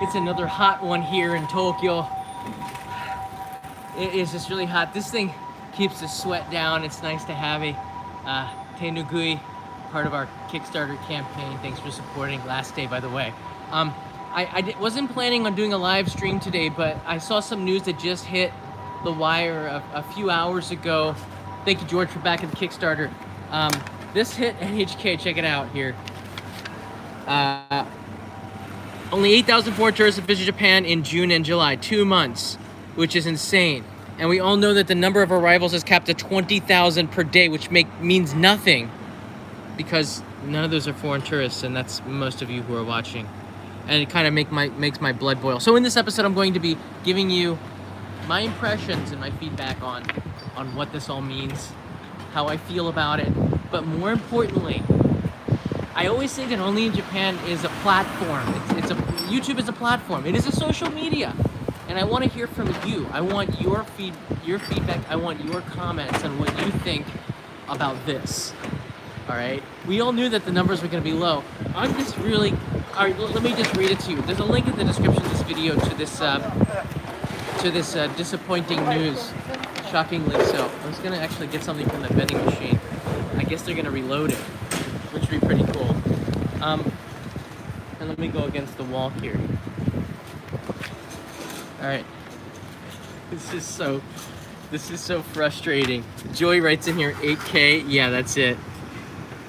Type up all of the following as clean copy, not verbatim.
It's another hot one here in Tokyo. It is just really hot. This thing keeps the sweat down. It's nice to have a tenugui, part of our Kickstarter campaign. Thanks for supporting. Last day, by the way. I wasn't planning on doing a live stream today, but I saw some news that just hit the wire a few hours ago. Thank you, George, for backing the Kickstarter. This hit NHK. Check it out here. Only 8,000 foreign tourists have visited Japan in June and July, 2 months, which is insane. And we all know that the number of arrivals is capped at 20,000 per day, which means nothing because none of those are foreign tourists, and that's most of you who are watching. And it kind of makes my blood boil. So in this episode, I'm going to be giving you my impressions and my feedback on what this all means, how I feel about it, but more importantly, I always say that Only in Japan is a platform. YouTube is a platform. It is a social media, and I want to hear from you. I want your feedback. I want your comments on what you think about this. All right. We all knew that the numbers were going to be low. I'm just really. All right. Let me just read it to you. There's a link in the description of this video to this disappointing news. Shockingly so. I was going to actually get something from the vending machine. I guess they're going to reload it, which would be pretty cool. And let me go against the wall here. All right. This is so frustrating. Joy writes in here 8K. Yeah, that's it.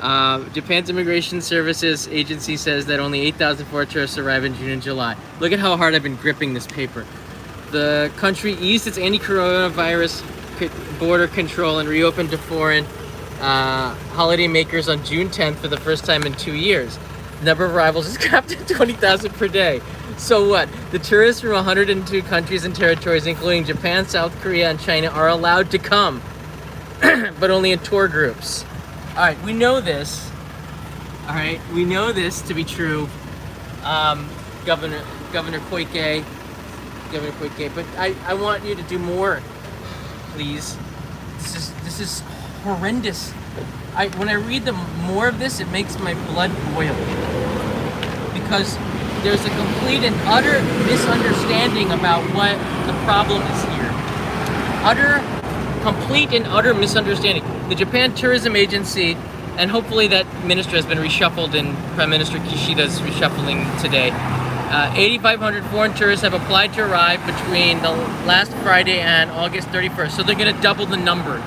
Japan's Immigration Services Agency says that only 8,000 foreign tourists arrive in June and July. Look at how hard I've been gripping this paper. The country eased its anti-coronavirus border control and reopened to foreign holiday makers on June 10th for the first time in 2 years. The number of arrivals is capped at 20,000 per day. So what? The tourists from 102 countries and territories, including Japan, South Korea, and China, are allowed to come, but only in tour groups. All right, we know this. All right, we know this to be true. Governor Koike, but I want you to do more, please. This is horrendous. When I read more of this, it makes my blood boil, because there's a complete and utter misunderstanding about what the problem is here. Complete and utter misunderstanding. The Japan Tourism Agency, and hopefully that minister has been reshuffled in Prime Minister Kishida's reshuffling today. 8,500 foreign tourists have applied to arrive between the last Friday and August 31st. So they're going to double the number.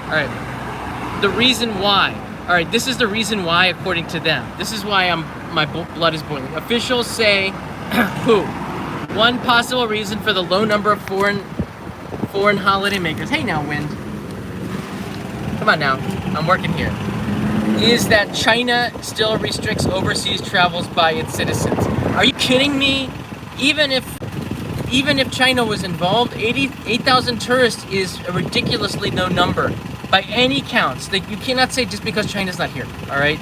All right. The reason why. All right. This is the reason why, according to them. This is why my blood is boiling. Officials say, who? One possible reason for the low number of foreign holiday makers. Hey now, wind. Come on now. I'm working here. Is that China still restricts overseas travels by its citizens. Are you kidding me? Even if China was involved, 8,000 tourists is a ridiculously low number by any counts. You cannot say just because China's not here, all right?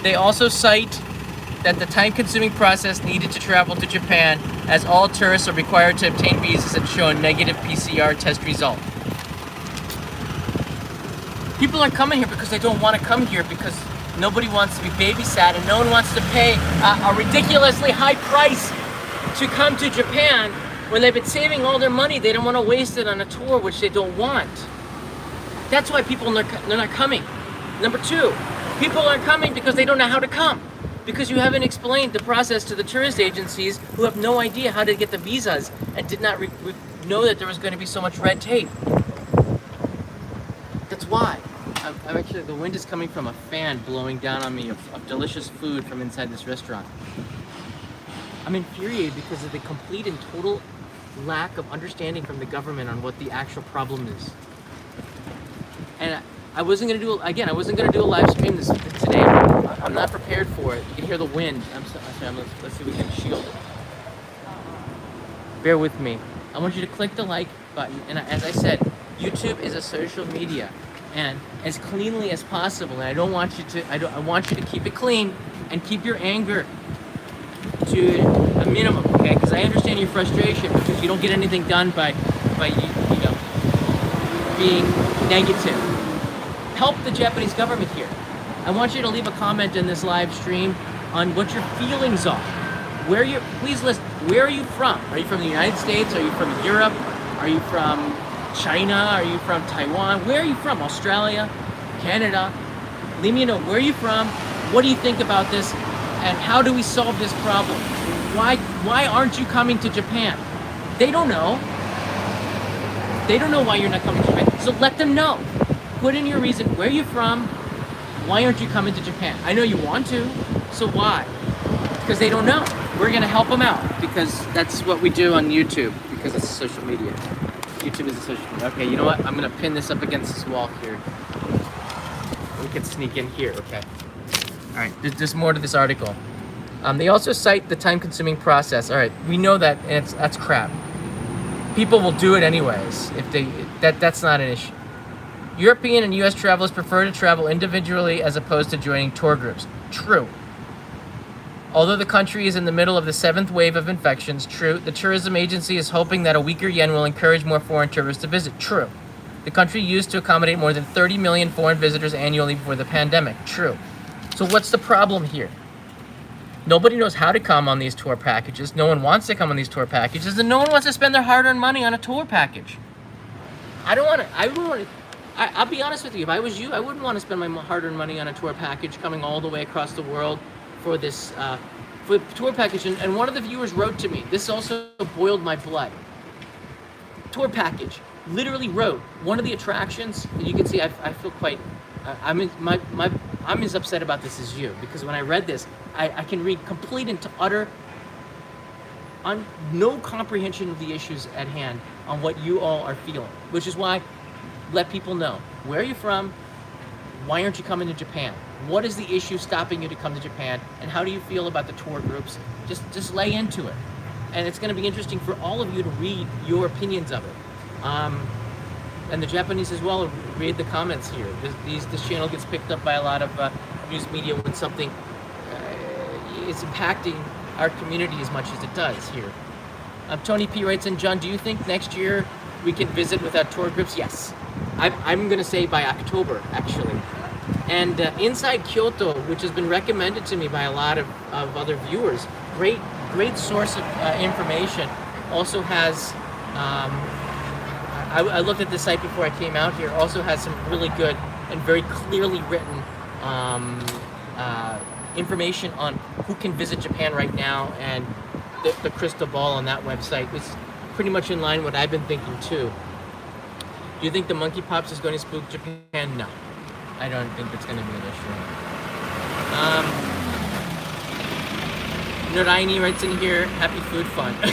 They also cite that the time-consuming process needed to travel to Japan, as all tourists are required to obtain visas and show a negative PCR test result. People are coming here because they don't want to come here, because nobody wants to be babysat and no one wants to pay a ridiculously high price to come to Japan when they've been saving all their money. They don't want to waste it on a tour which they don't want. That's why they're not coming. Number two, people aren't coming because they don't know how to come. Because you haven't explained the process to the tourist agencies, who have no idea how to get the visas and did not know that there was going to be so much red tape. That's why. I'm actually, the wind is coming from a fan blowing down on me of delicious food from inside this restaurant. I'm infuriated because of the complete and total lack of understanding from the government on what the actual problem is. And I wasn't going to do a live stream today. I'm not prepared for it. You can hear the wind. Let's see if we can shield it. Bear with me. I want you to click the like button. And as I said, YouTube is a social media, and as cleanly as possible. And I want you to keep it clean and keep your anger to a minimum, okay? Because I understand your frustration because you don't get anything done by being negative. Help the Japanese government here. I want you to leave a comment in this live stream on what your feelings are. Please list, where are you from? Are you from the United States? Are you from Europe? Are you from China? Are you from Taiwan? Where are you from? Australia? Canada? Leave me a note. Where are you from? What do you think about this? And how do we solve this problem? Why aren't you coming to Japan? They don't know. They don't know why you're not coming to Japan. So let them know. Put in your reason. Where are you from? Why aren't you coming to Japan? I know you want to. So why? Because they don't know. We're going to help them out because that's what we do on YouTube because it's social media. YouTube is a social media. Okay, you know what? I'm going to pin this up against this wall here. We can sneak in here, okay? All right, there's more to this article. They also cite the time-consuming process. All right, we know that, and that's crap. People will do it anyways. That's not an issue. European and U.S. travelers prefer to travel individually as opposed to joining tour groups. True. Although the country is in the middle of the 7th wave of infections, true. The tourism agency is hoping that a weaker yen will encourage more foreign tourists to visit. True. The country used to accommodate more than 30 million foreign visitors annually before the pandemic. True. So what's the problem here? Nobody knows how to come on these tour packages. No one wants to come on these tour packages, and no one wants to spend their hard-earned money on a tour package. I'll be honest with you. If I was you, I wouldn't want to spend my hard-earned money on a tour package coming all the way across the world for this for the tour package. And one of the viewers wrote to me. This also boiled my blood. Tour package. Literally wrote one of the attractions. And you can see I feel quite. I'm as upset about this as you because when I read this, I can read complete and utter no comprehension of the issues at hand on what you all are feeling, which is why let people know where are you from, why aren't you coming to Japan, what is the issue stopping you to come to Japan, and how do you feel about the tour groups. Just lay into it, and it's going to be interesting for all of you to read your opinions of it. And the Japanese as well read the comments here. This channel gets picked up by a lot of news media when something is impacting our community as much as it does here. Tony P writes in, John, do you think next year we can visit without tour groups? Yes. I'm going to say by October, actually. And Inside Kyoto, which has been recommended to me by a lot of other viewers, great source of information, also has... I looked at the site before I came out here. Also has some really good and very clearly written information on who can visit Japan right now, and the crystal ball on that website is pretty much in line with what I've been thinking too. Do you think the monkeypox is going to spook Japan? No, I don't think that's going to be an issue. Noraini writes in here, happy food fun. I'm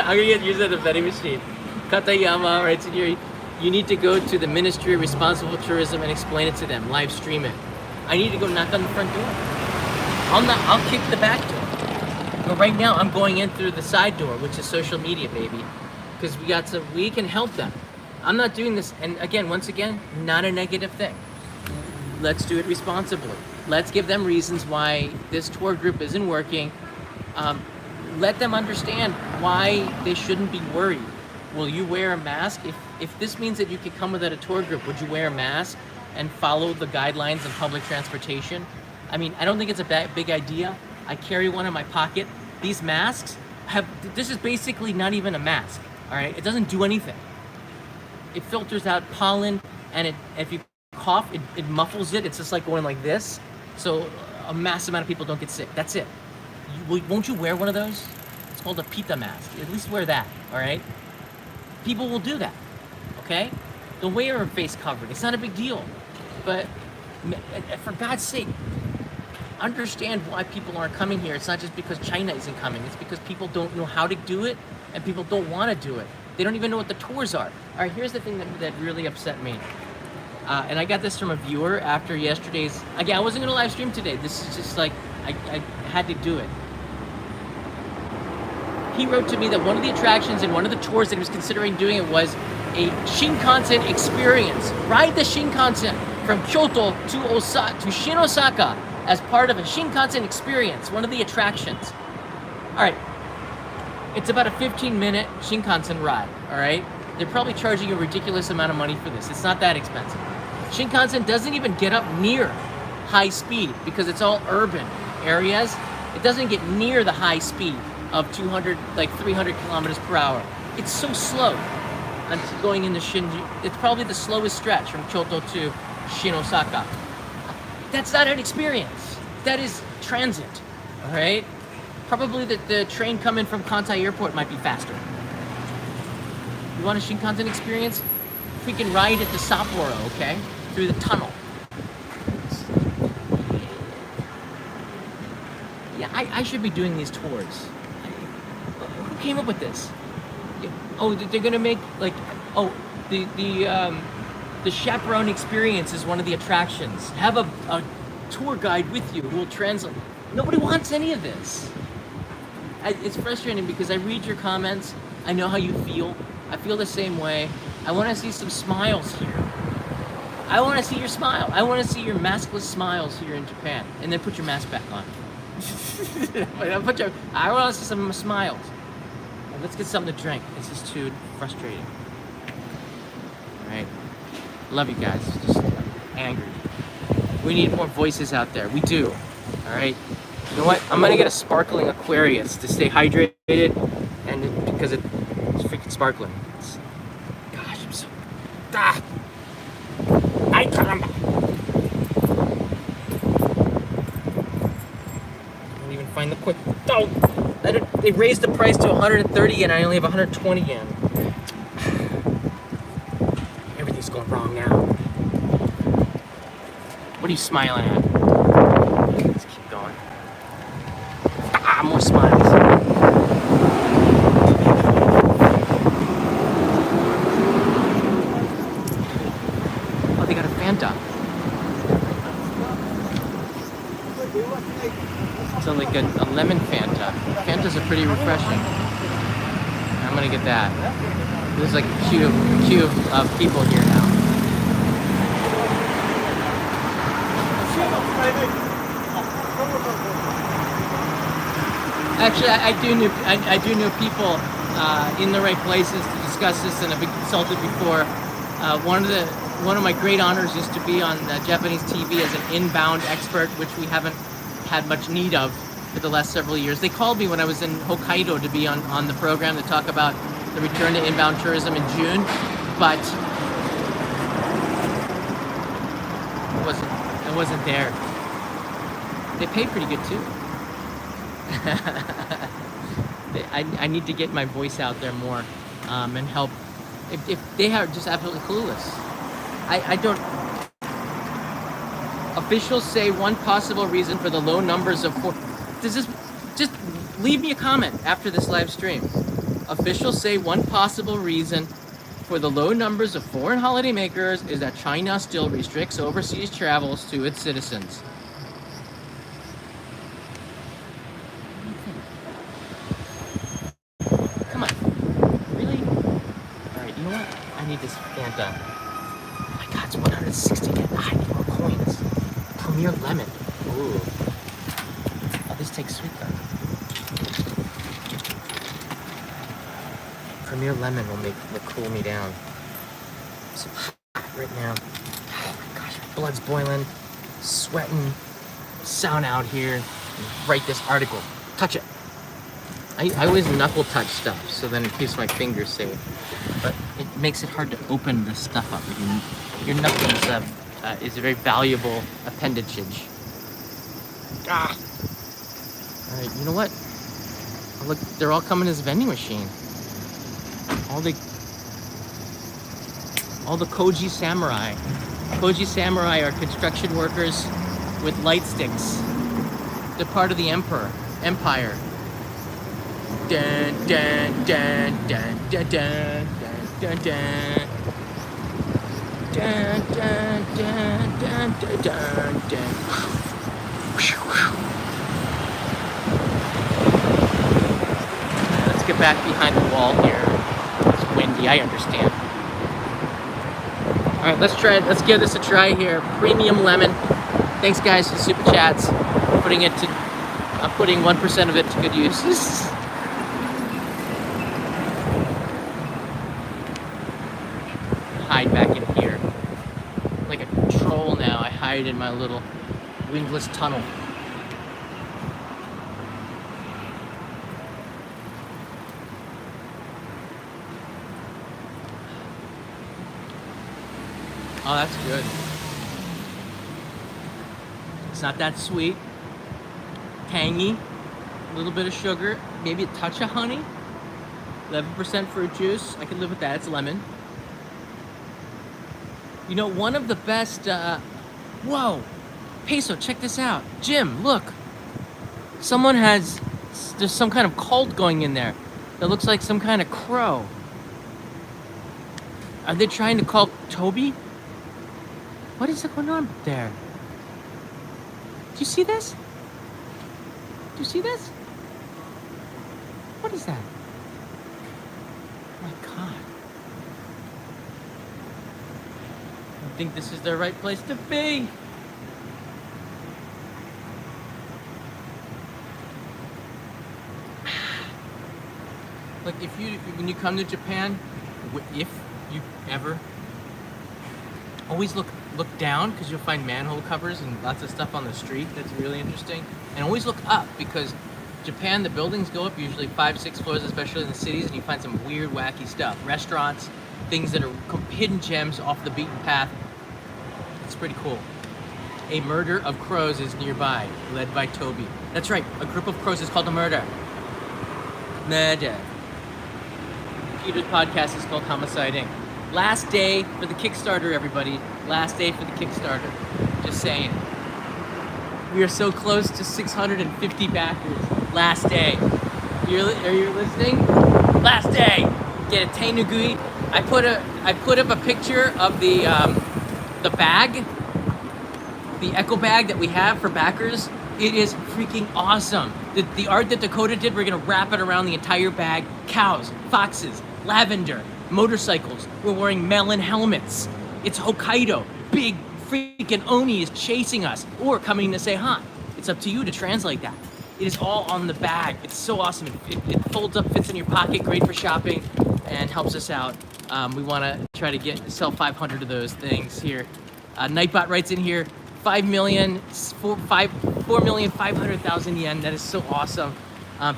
going to get used to the vending machine. Katayama writes in here, you need to go to the Ministry of Responsible Tourism and explain it to them, live stream it. I need to go knock on the front door. I'll kick the back door. But right now I'm going in through the side door, which is social media, baby. Because we can help them. I'm not doing this, and once again, not a negative thing. Let's do it responsibly. Let's give them reasons why this tour group isn't working. Let them understand why they shouldn't be worried. Will you wear a mask? If this means that you could come without a tour group, would you wear a mask and follow the guidelines of public transportation? I mean, I don't think it's a big idea. I carry one in my pocket. These masks this is basically not even a mask, all right? It doesn't do anything. It filters out pollen, and if you cough, it muffles it. It's just like going like this. So a mass amount of people don't get sick. That's it. Won't you wear one of those? It's called a pita mask. At least wear that, all right? People will do that, okay? Don't wear a face covered. It's not a big deal. But for God's sake, understand why people aren't coming here. It's not just because China isn't coming. It's because people don't know how to do it, and people don't want to do it. They don't even know what the tours are. All right, here's the thing that really upset me. And I got this from a viewer after yesterday's... Again, I wasn't going to live stream today. This is just like, I had to do it. He wrote to me that one of the attractions in one of the tours that he was considering doing it was a Shinkansen experience. Ride the Shinkansen from Kyoto to Shin Osaka as part of a Shinkansen experience, one of the attractions. All right, it's about a 15-minute Shinkansen ride, all right? They're probably charging a ridiculous amount of money for this. It's not that expensive. Shinkansen doesn't even get up near high speed because it's all urban areas. It doesn't get near the high speed of 200, like 300 kilometers per hour. It's so slow. I'm going into Shinjuku. It's probably the slowest stretch from Kyoto to Shinosaka. That's not an experience. That is transit, all right? Probably the train coming from Kantai Airport might be faster. You want a Shinkansen experience? We can ride at the Sapporo, okay? Through the tunnel. Yeah, I should be doing these tours. Who came up with this? Oh, they're gonna make like, oh, the chaperone experience is one of the attractions. Have a tour guide with you who will translate. Nobody wants any of this. It's frustrating because I read your comments. I know how you feel. I feel the same way. I want to see some smiles here. I want to see your smile. I want to see your maskless smiles here in Japan. And then put your mask back on. I want to see some smiles. Let's get something to drink. This is too frustrating. Alright. Love you guys. Just angry. We need more voices out there. We do. Alright. You know what? I'm gonna get a sparkling Aquarius to stay hydrated, and because it's freaking sparkling. Gosh, I'm so. Ay, caramba! I can't even find the quick. Oh! They raised the price to 130 yen. I only have 120 yen. Everything's going wrong now. What are you smiling at? Let's keep going. More smiles. Oh, they got a Fanta. Sounds like a lemon Fanta. Fantas are pretty refreshing. I'm gonna get that. There's like a queue of people here now. Actually, I do know people in the right places to discuss this, and I've been consulted before. One of my great honors is to be on Japanese TV as an inbound expert, which we haven't had much need of for the last several years. They called me when I was in Hokkaido to be on the program to talk about the return to inbound tourism in June, but it wasn't there. They pay pretty good too. I need to get my voice out there more and help. If they are just absolutely clueless, I don't. Officials say one possible reason for the low numbers of just leave me a comment after this live stream. Officials say one possible reason for the low numbers of foreign holidaymakers is that China still restricts overseas travels to its citizens. Come on. Really? Alright, you know what? I need this Fanta. Oh my god, it's 160 yen. I need more coins. Premier lemon. Ooh. Oh, this takes sweet though. Premier lemon will cool me down. I'm so hot right now. Oh my gosh, my blood's boiling, sweating, sound out here. Write this article. Touch it. I always knuckle touch stuff, so then it keeps my fingers safe. But it makes it hard to open this stuff up. Your knuckles is a very valuable appendage. Ah. All right, you know what? Oh, look, they're all coming as vending machine. All the Koji Samurai. Koji Samurai are construction workers with light sticks. They're part of the empire. Dun dun dun dun dun dun dun dun dun dun dun dun dun dun. Let's get back behind the wall here. It's windy, I understand. Alright, let's give this a try here. Premium lemon. Thanks guys for the super chats. I'm putting 1% of it to good use. Hide back in here. Like a troll now, I hide in my little windless tunnel. Oh, that's good. It's not that sweet. Tangy. A little bit of sugar. Maybe a touch of honey. 11% fruit juice. I can live with that. It's lemon. You know, one of the best... whoa! Peso, check this out. Jim, look. Someone has... There's some kind of cult going in there. That looks like some kind of crow. Are they trying to call Toby? What is going on there? Do you see this? Do you see this? What is that? Oh my God. I think this is the right place to be. Like when you come to Japan, if you ever, always look down, because you'll find manhole covers and lots of stuff on the street that's really interesting. And always look up, because Japan, the buildings go up usually 5-6 floors, especially in the cities, and you find some weird, wacky stuff. Restaurants, things that are hidden gems off the beaten path. It's pretty cool. A murder of crows is nearby, led by Toby. That's right, a group of crows is called a murder. Murder. Peter's podcast is called Homiciding. Last day for the Kickstarter, everybody. Last day for the Kickstarter. Just saying. We are so close to 650 backers. Last day. Are you listening? Last day. Get a Tainugui. I put up a picture of the bag, the echo bag that we have for backers. It is freaking awesome. The art that Dakota did, we're gonna wrap it around the entire bag. Cows, foxes, lavender, motorcycles. We're wearing melon helmets. It's Hokkaido. Big freaking Oni is chasing us or coming to say hi. It's up to you to translate that. It is all on the bag. It's so awesome. It folds up, fits in your pocket, great for shopping, and helps us out. We want to try to sell 500 of those things here. Nightbot writes in here, 4,500,000 yen. That is so awesome.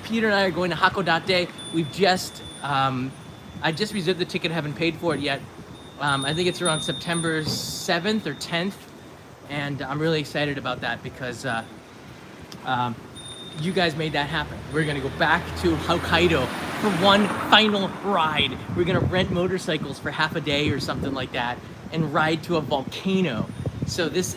Peter and I are going to Hakodate. I just reserved the ticket, haven't paid for it yet. I think it's around September 7th or 10th, and I'm really excited about that because you guys made that happen. We're gonna go back to Hokkaido for one final ride. We're gonna rent motorcycles for half a day or something like that and ride to a volcano. So this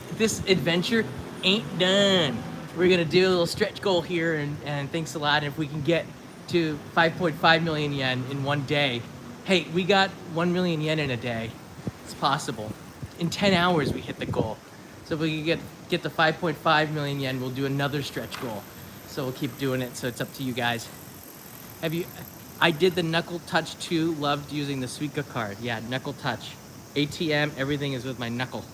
adventure ain't done. We're gonna do a little stretch goal here, and thanks a lot. And if we can get to 5.5 million yen in one day, hey, we got 1 million yen in a day. It's possible. In 10 hours we hit the goal. So if we can get the 5.5 million yen, we'll do another stretch goal. So we'll keep doing it. So it's up to you guys. I did the knuckle touch too. Loved using the Suica card. Yeah, knuckle touch. ATM, everything is with my knuckle.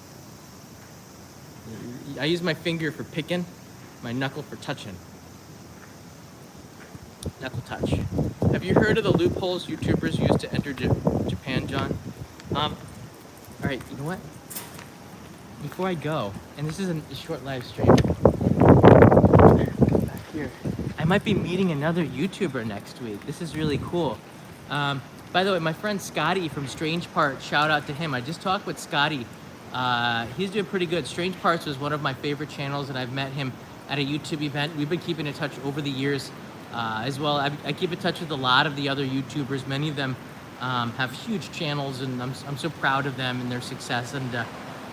I use my finger for picking, my knuckle for touching. Knuckle touch. Have you heard of the loopholes YouTubers use to enter Japan, John? All right, you know what? Before I go, and this is a short live stream. Back here. I might be meeting another YouTuber next week. This is really cool. By the way, my friend Scotty from Strange Parts, shout out to him. I just talked with Scotty. He's doing pretty good. Strange Parts was one of my favorite channels, and I've met him at a YouTube event. We've been keeping in touch over the years as well. I keep in touch with a lot of the other YouTubers. Many of them have huge channels, and I'm so proud of them and their success. And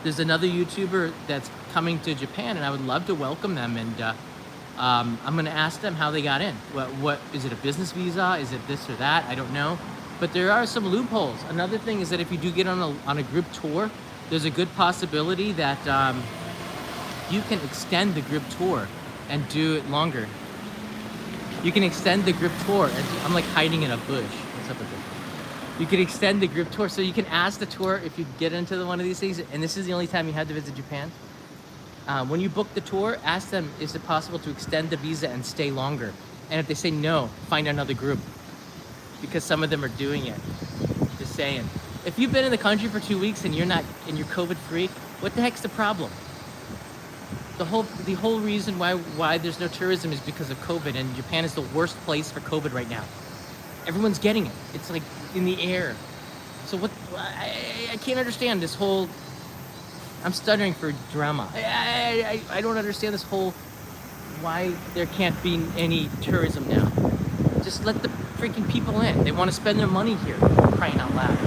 there's another YouTuber that's coming to Japan, and I would love to welcome them. And I'm going to ask them how they got in. What is it, a business visa? Is it this or that? I don't know. But there are some loopholes. Another thing is that if you do get on a group tour, there's a good possibility that you can extend the group tour and do it longer. You can extend the group tour. I'm like hiding in a bush. What's up with this? You can extend the group tour. So you can ask the tour if you get into one of these things, and this is the only time you have to visit Japan. When you book the tour, ask them, is it possible to extend the visa and stay longer? And if they say no, find another group, because some of them are doing it. Just saying. If you've been in the country for 2 weeks and you're COVID free, what the heck's the problem? The whole reason why there's no tourism is because of COVID, and Japan is the worst place for COVID right now. Everyone's getting it. It's like in the air. So what? I can't understand this whole I'm stuttering for drama. I don't understand this whole why there can't be any tourism now. Just let the freaking people in. They want to spend their money here, crying out loud.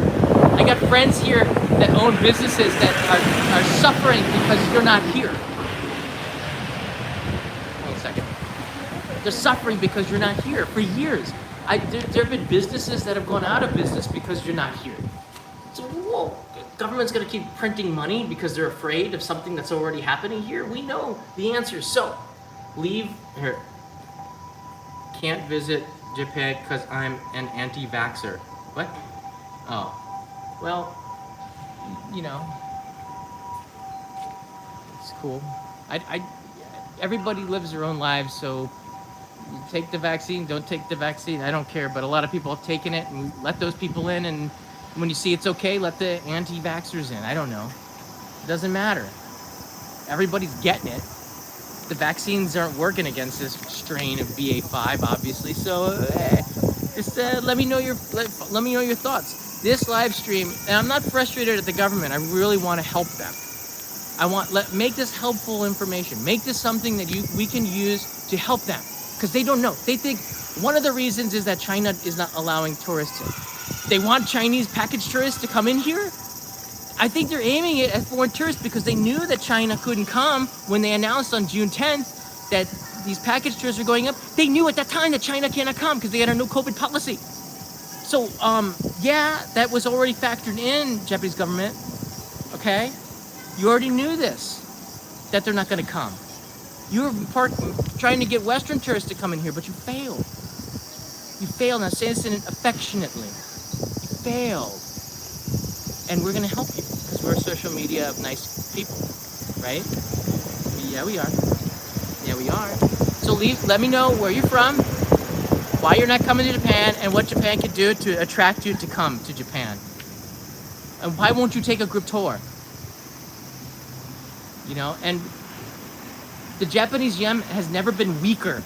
I got friends here that own businesses that are suffering because you're not here. 1 second. They're suffering because you're not here for years. There have been businesses that have gone out of business because you're not here. So, whoa, government's going to keep printing money because they're afraid of something that's already happening here? We know the answer. So, leave here. Can't visit Japan because I'm an anti-vaxxer. What? Oh. Well, you know, it's cool. Everybody lives their own lives, so you take the vaccine, don't take the vaccine, I don't care, but a lot of people have taken it, and let those people in, and when you see it's okay, let the anti-vaxxers in. I don't know. It doesn't matter. Everybody's getting it. The vaccines aren't working against this strain of BA5, obviously, so just let me know your thoughts. This live stream, and I'm not frustrated at the government, I really want to help them. Make this helpful information. Make this something that we can use to help them. Because they don't know. They think one of the reasons is that China is not allowing tourists in. They want Chinese package tourists to come in here. I think they're aiming it at foreign tourists because they knew that China couldn't come when they announced on June 10th that these package tourists are going up. They knew at that time that China cannot come because they had a no COVID policy. So, yeah, that was already factored in, Japanese government. Okay? You already knew this, that they're not going to come. You were trying to get Western tourists to come in here, but you failed. You failed. Now say this affectionately. You failed. And we're going to help you because we're a social media of nice people, right? Yeah, we are. Yeah, we are. So let me know where you're from, why you're not coming to Japan, and what Japan can do to attract you to come to Japan. And why won't you take a group tour? You know, and the Japanese yen has never been weaker,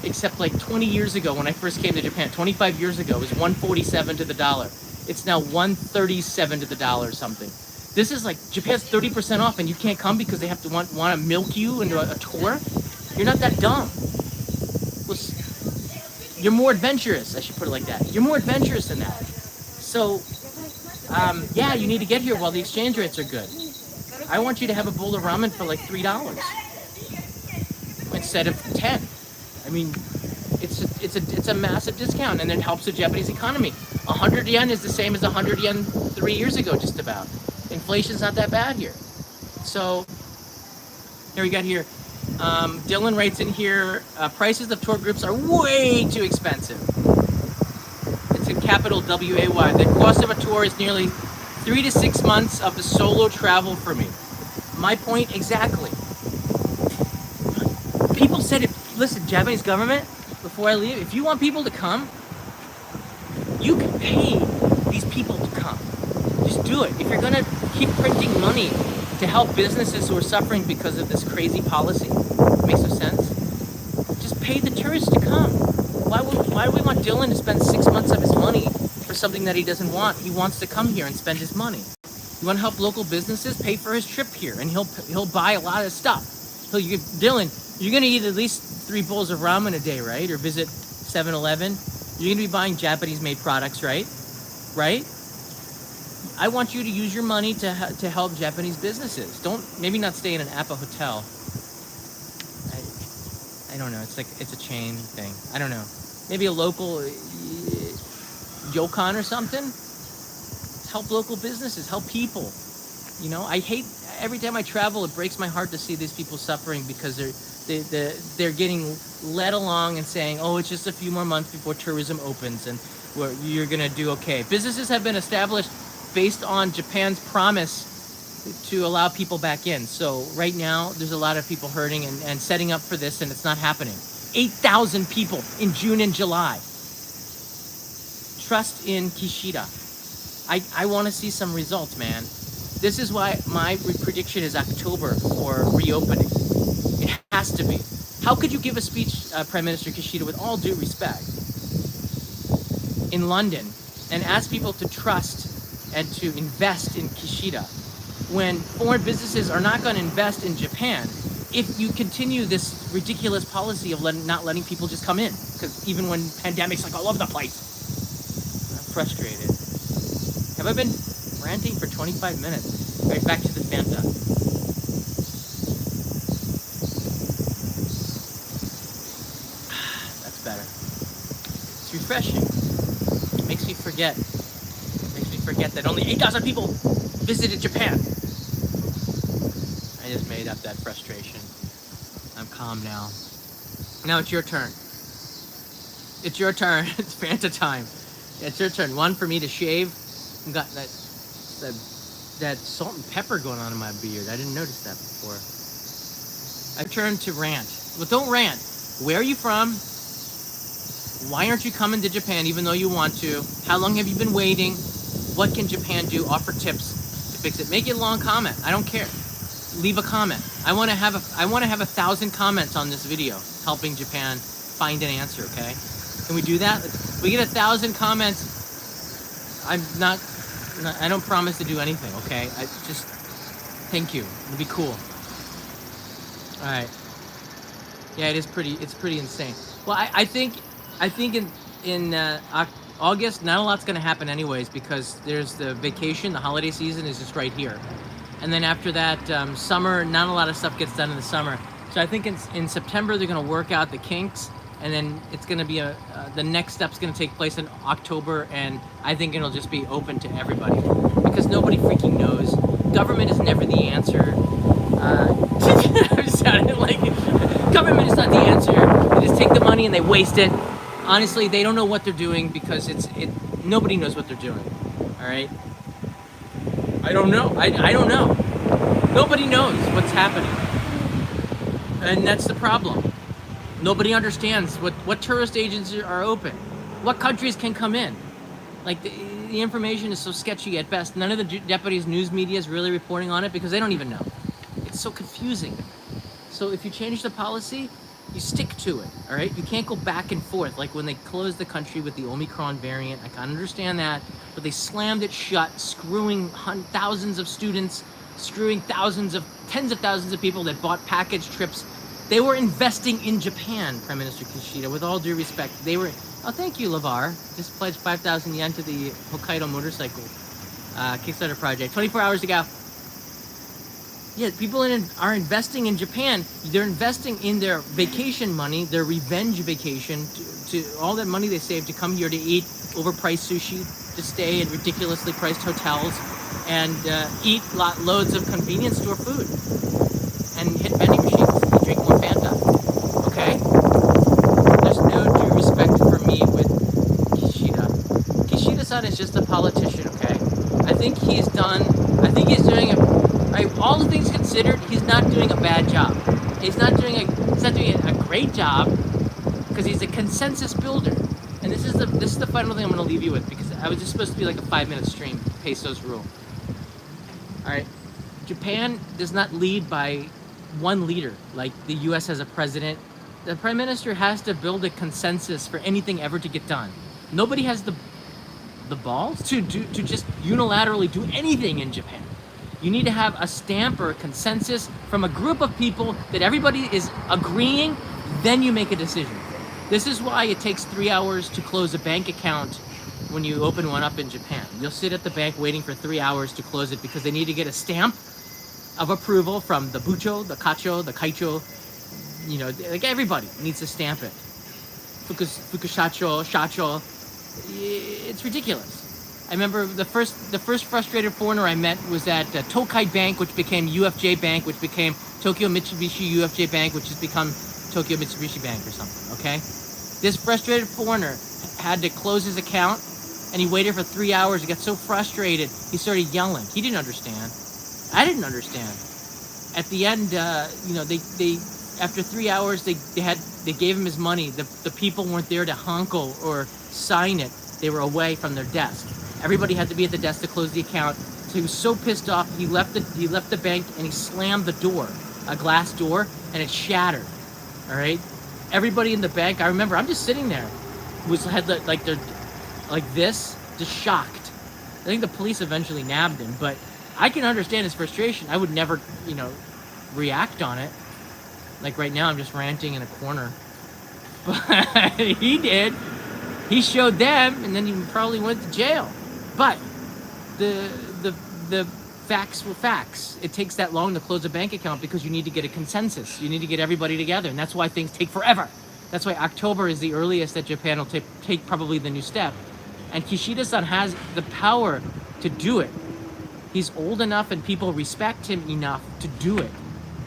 except like 20 years ago when I first came to Japan. 25 years ago, it was 147 to the dollar. It's now 137 to the dollar or something. This is like, Japan's 30% off and you can't come because they have to want to milk you into a tour? You're not that dumb. Well, you're more adventurous, I should put it like that. You're more adventurous than that. So, yeah, you need to get here while the exchange rates are good. I want you to have a bowl of ramen for like $3 instead of 10. I mean, it's a massive discount, and it helps the Japanese economy. 100 yen is the same as 100 yen 3 years ago, just about. Inflation's not that bad here. So here we got here. Dylan writes in here, prices of tour groups are way too expensive. It's a capital W-A-Y. The cost of a tour is nearly 3 to 6 months of the solo travel for me. My point exactly. People said it. Listen, Japanese government, before I leave, if you want people to come, you can pay these people to come. Just do it. If you're going to keep printing money to help businesses who are suffering because of this crazy policy, makes no sense. Just pay the tourists to come. Why do we want Dylan to spend 6 months of his money for something that he doesn't want? He wants to come here and spend his money. You want to help local businesses? Pay for his trip here, and he'll buy a lot of stuff. Dylan, you're going to eat at least 3 bowls of ramen a day, right? Or visit 7-Eleven. You're going to be buying Japanese-made products, right? Right? I want you to use your money to help Japanese businesses. Maybe not stay in an Appa hotel. I don't know. It's a chain thing. I don't know. Maybe a local Yokon or something. Help local businesses. Help people. You know, I hate every time I travel. It breaks my heart to see these people suffering because they're getting led along and saying, "Oh, it's just a few more months before tourism opens, and you're gonna do okay." Businesses have been established based on Japan's promise to allow people back in. So right now, there's a lot of people hurting and setting up for this, and it's not happening. 8,000 people in June and July. Trust in Kishida. I want to see some results, man. This is why my prediction is October for reopening. It has to be. How could you give a speech, Prime Minister Kishida, with all due respect, in London and ask people to trust and to invest in Kishida when foreign businesses are not going to invest in Japan if you continue this ridiculous policy of not letting people just come in. Because even when pandemics like all over the place, I'm frustrated. Have I been ranting for 25 minutes? All right, back to the Fanta. That's better. It's refreshing. It makes me forget. That only 8,000 people visited Japan. I just made up that frustration. I'm calm now. Now it's your turn. It's your turn. It's Fanta time. Yeah, it's your turn. One for me to shave. I've got that salt and pepper going on in my beard. I didn't notice that before. I turned to rant. Well, don't rant. Where are you from? Why aren't you coming to Japan even though you want to? How long have you been waiting? What can Japan do? Offer tips to fix it. Make it a long comment. I don't care. Leave a comment. I want to have 1,000 comments on this video helping Japan find an answer. Okay? Can we do that? If we get 1,000 comments. I don't promise to do anything. Okay? I just thank you. It'd be cool. All right. Yeah, it's pretty insane. Well, I think in August, not a lot's going to happen anyways because there's the vacation, the holiday season is just right here. And then after that, summer, not a lot of stuff gets done in the summer. So I think in September, they're going to work out the kinks. And then it's going to be the next step's going to take place in October. And I think it'll just be open to everybody because nobody freaking knows. Government is never the answer. I'm sounding like government is not the answer. They just take the money and they waste it. Honestly, they don't know what they're doing because nobody knows what they're doing. All right. I don't know. I don't know. Nobody knows what's happening, and that's the problem. Nobody understands what tourist agencies are open, what countries can come in. Like the information is so sketchy at best. None of the Japanese news media is really reporting on it because they don't even know. It's so confusing. So if you change the policy, you stick to it, all right? You can't go back and forth. Like when they closed the country with the Omicron variant, I can understand that, but they slammed it shut, screwing thousands of students, screwing tens of thousands of people that bought package trips. They were investing in Japan, Prime Minister Kishida, with all due respect. They were, oh, thank you, LeVar. Just pledged 5,000 yen to the Hokkaido motorcycle Kickstarter project. 24 hours ago. Yeah, people are investing in Japan. They're investing in their vacation money, their revenge vacation, to all that money they saved to come here to eat overpriced sushi, to stay in ridiculously priced hotels, and eat loads of convenience store food, and hit vending machines and drink more Fanta. Okay? There's no due respect for me with Kishida. Kishida-san is just a politician, okay? I think he's doing all the things considered, he's not doing a bad job. He's not doing a great job because he's a consensus builder. And this is the final thing I'm going to leave you with because I was just supposed to be like a 5-minute stream. Pesos rule. All right, Japan does not lead by one leader like the U.S. has a president. The prime minister has to build a consensus for anything ever to get done. Nobody has the balls to just unilaterally do anything in Japan. You need to have a stamp or a consensus from a group of people that everybody is agreeing, then you make a decision. This is why it takes 3 hours to close a bank account when you open one up in Japan. You'll sit at the bank waiting for 3 hours to close it because they need to get a stamp of approval from the bucho, the kacho, the kaicho. You know, like everybody needs to stamp it. Fukushacho, shacho. It's ridiculous. I remember the first frustrated foreigner I met was at Tokai Bank, which became UFJ Bank, which became Tokyo Mitsubishi UFJ Bank, which has become Tokyo Mitsubishi Bank or something, okay? This frustrated foreigner had to close his account, and he waited for 3 hours. He got so frustrated, he started yelling. He didn't understand. I didn't understand. At the end, they after 3 hours, they gave him his money. The people weren't there to honko or sign it. They were away from their desk. Everybody had to be at the desk to close the account. So he was so pissed off, he left the bank and he slammed the door, a glass door, and it shattered. All right, everybody in the bank. I remember I'm just sitting there, like this, just shocked. I think the police eventually nabbed him, but I can understand his frustration. I would never, you know, react on it. Like right now, I'm just ranting in a corner. But he did. He showed them, and then he probably went to jail. But the the facts were facts. It takes that long to close a bank account because you need to get a consensus. You need to get everybody together, and that's why things take forever. That's why October is the earliest that Japan will take probably the new step. And Kishida-san has the power to do it. He's old enough and people respect him enough to do it.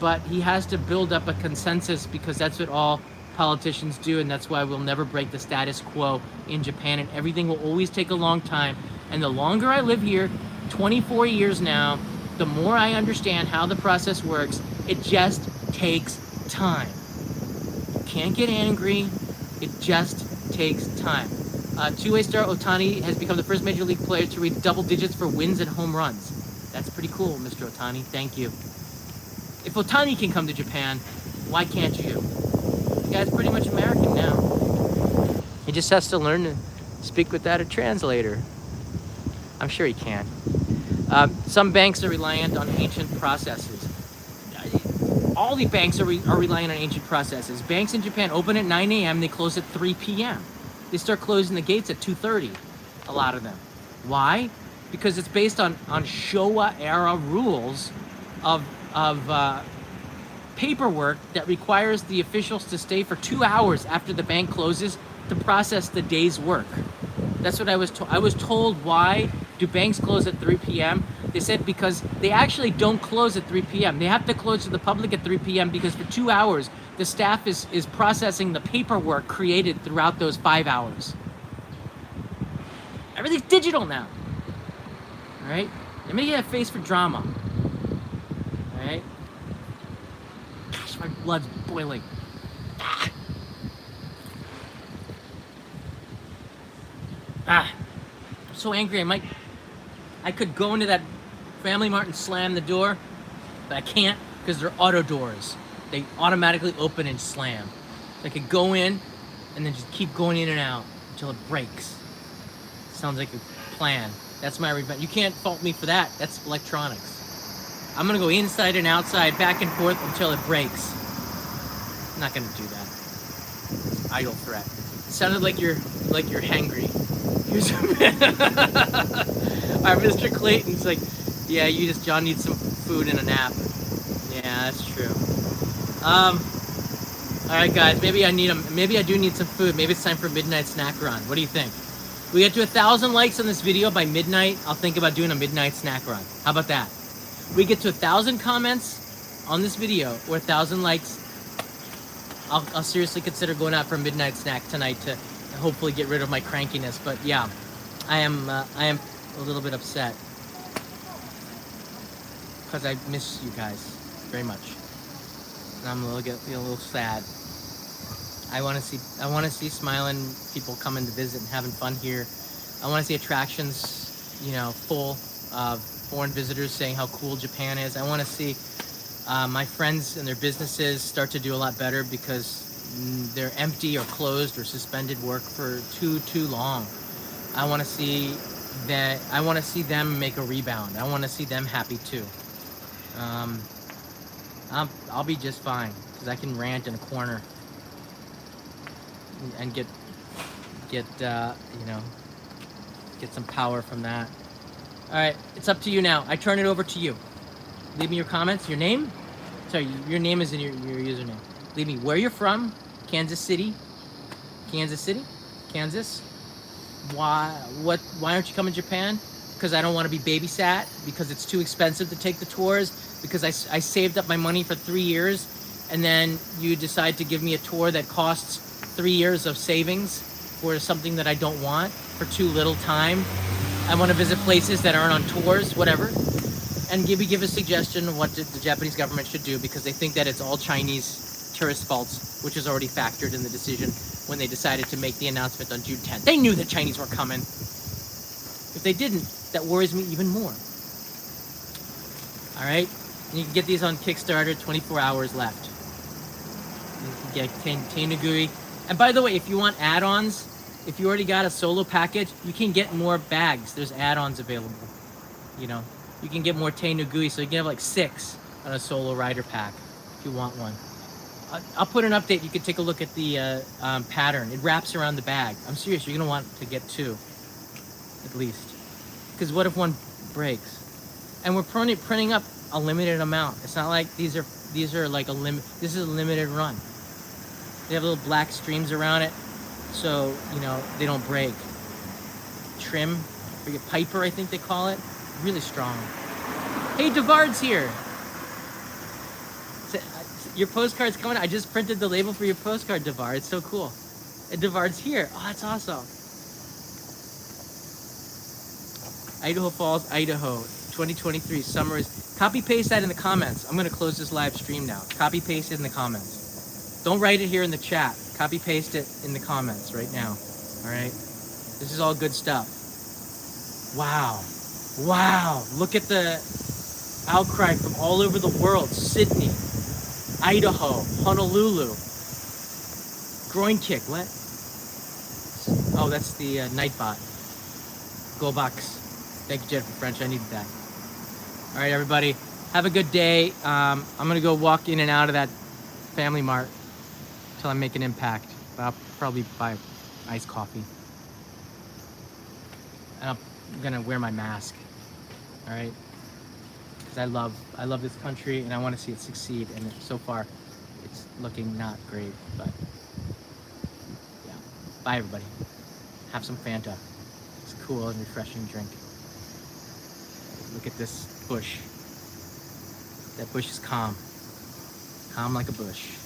But he has to build up a consensus because that's what all politicians do, and that's why we'll never break the status quo in Japan, and everything will always take a long time. And the longer I live here, 24 years now, the more I understand how the process works. It just takes time. You can't get angry. It just takes time. Two-way star Otani has become the first major league player to reach double digits for wins and home runs. That's pretty cool, Mr. Otani. Thank you. If Otani can come to Japan, why can't you? The guy's pretty much American now. He just has to learn to speak without a translator. I'm sure he can. Some banks are reliant on ancient processes. All the banks are relying on ancient processes. Banks in Japan open at 9 a.m. They close at 3 p.m. They start closing the gates at 2:30. A lot of them. Why? Because it's based on Showa era rules of paperwork that requires the officials to stay for 2 hours after the bank closes to process the day's work. That's what I was told. I was told, why do banks close at 3 p.m.? They said because they actually don't close at 3 p.m. They have to close to the public at 3 p.m. because for 2 hours, the staff is processing the paperwork created throughout those 5 hours. Everything's digital now. All right? I'm gonna get a face for drama. All right? Gosh, my blood's boiling. I'm so angry. I could go into that Family Mart and slam the door, but I can't because they're auto doors. They automatically open and slam. So I could go in and then just keep going in and out until it breaks. Sounds like a plan. That's my revenge. You can't fault me for that. That's electronics. I'm gonna go inside and outside, back and forth until it breaks. I'm not gonna do that. It's an idle threat. It sounded like you're hangry. Here's Alright, Mr. Clayton's like, yeah, John needs some food and a nap. Yeah, that's true. Alright guys, maybe I do need some food. Maybe it's time for a midnight snack run. What do you think? We get to 1,000 likes on this video by midnight, I'll think about doing a midnight snack run. How about that? We get to 1,000 comments on this video, or 1,000 likes, I'll seriously consider going out for a midnight snack tonight to hopefully get rid of my crankiness. But yeah, I am a little bit upset because I miss you guys very much, and I'm a little sad. I want to see smiling people coming to visit and having fun here. I want to see attractions, full of foreign visitors saying how cool Japan is. I want to see my friends and their businesses start to do a lot better because they're empty or closed or suspended work for too long. I want to see them make a rebound. I want to see them happy too. I'll be just fine because I can rant in a corner and get some power from that. All right, it's up to you now. I turn it over to you. Leave me your comments. Your name? Sorry, your name is in your username. Leave me where you're from. Kansas City. Kansas. Why aren't you coming to Japan? Because I don't want to be babysat, because it's too expensive to take the tours, because I saved up my money for 3 years, and then you decide to give me a tour that costs 3 years of savings for something that I don't want for too little time. I want to visit places that aren't on tours, whatever, and give a suggestion of what the Japanese government should do, because they think that it's all Chinese tourist faults, which is already factored in the decision when they decided to make the announcement on June 10th. They knew the Chinese were coming. If they didn't, that worries me even more. All right, and you can get these on Kickstarter. 24 hours left. You can get Tenugui. And by the way, if you want add-ons, if you already got a solo package, you can get more bags. There's add-ons available. You can get more Tei Nugui, so you can have like 6 on a solo rider pack if you want one. I'll put an update. You can take a look at the pattern. It wraps around the bag. I'm serious. You're gonna want to get 2, at least. Because what if one breaks? And we're printing up a limited amount. It's not like these are like a limit. This is a limited run. They have little black streams around it, so you know they don't break. Trim, forget Piper, I think they call it. Really strong. Hey, Devard's here. Your postcard's coming. I just printed the label for your postcard, Devard. It's so cool. And Devard's here. Oh, that's awesome. Idaho Falls, Idaho, 2023. Summer is. Copy paste that in the comments. I'm gonna close this live stream now. Copy paste it in the comments. Don't write it here in the chat. Copy paste it in the comments right now. All right. This is all good stuff. Wow. Wow. Look at the outcry from all over the world. Sydney, Idaho, Honolulu. Groin kick. What? Oh, that's the Nightbot. Go Bucks. Thank you, Jennifer French. I needed that. All right, everybody. Have a good day. I'm going to go walk in and out of that Family Mart until I make an impact. I'll probably buy iced coffee. And I'm going to wear my mask. All right? Because I love this country and I want to see it succeed. And so far, it's looking not great. But, yeah. Bye, everybody. Have some Fanta. It's a cool and refreshing drink. Look at this bush. That bush is calm. Calm like a bush.